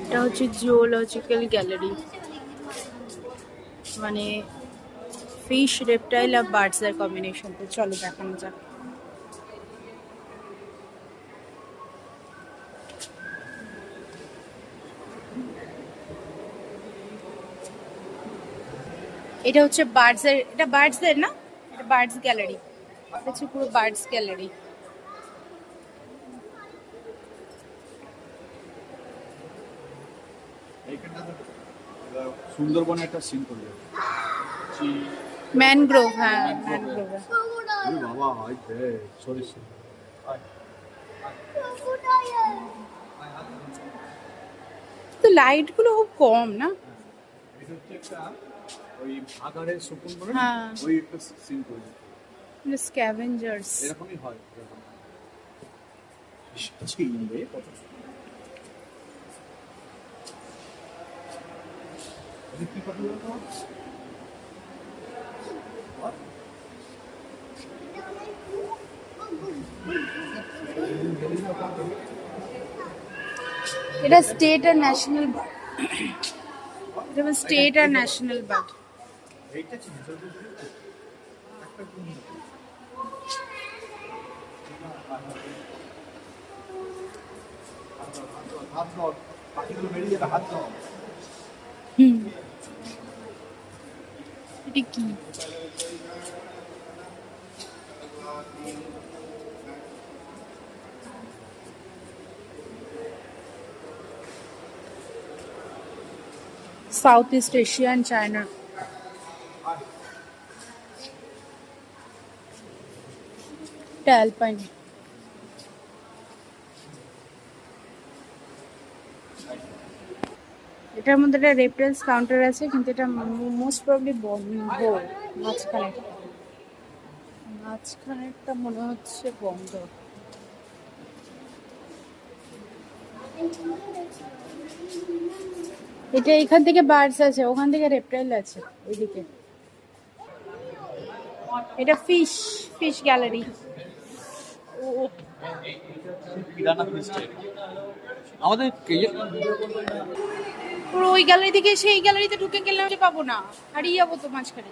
এটা হচ্ছে zoological gallery, মানে ফিশ, রেপটাইল আর বার্ডস এর কম্বিনেশন। তো চলো দেখানো যাক। এটা হচ্ছে বার্ডস এর, এটা বার্ডস এর না, এটা বার্ডস গ্যালারি, এটা হচ্ছে পুরো বার্ডস গ্যালারি। সুন্দরবনে একটা সিন করবে ম্যানগ্রোভ, হ্যাঁ ম্যানগ্রোভ। বাবা সরিষা তো লাইট গুলো খুব কম না? এটা হচ্ছে একটা ওই ভাগাড়ের শকুন বলে না, হ্যাঁ, ওই একটা সিন করবে স্ক্যাভেঞ্জার্স। এরকমই হয় চিনবে কত কি কথা বলতো এটা স্টেট আর ন্যাশনাল বার্ড, এটা স্টেট আর ন্যাশনাল বার্ড। এইটা চিনি একটা কোন হাত ধর পাখিগুলো বেরিয়ে যাবে, হাত ধর। এটা কি? South East Asia and China. এটা অ্যালপাইন। এটার মধ্যে একটা রেফারেন্স কাউন্টার আছে, কিন্তু এটা মোস্ট প্রবলি বন্ধ। মাঝখানেরটা মনে হচ্ছে বন্ধ। এটা এখান থেকে বার্ডস আছে, ওখান থেকে রেপটাইল আছে ওইদিকে। এটা ফিশ, ফিশ গ্যালারি। আমাদের পুরো ওই গ্যালারি থেকে সেই গ্যালারিতে ঢুকে গেলে পাবো না, হারিয়ে যাবো তো মাঝখানে।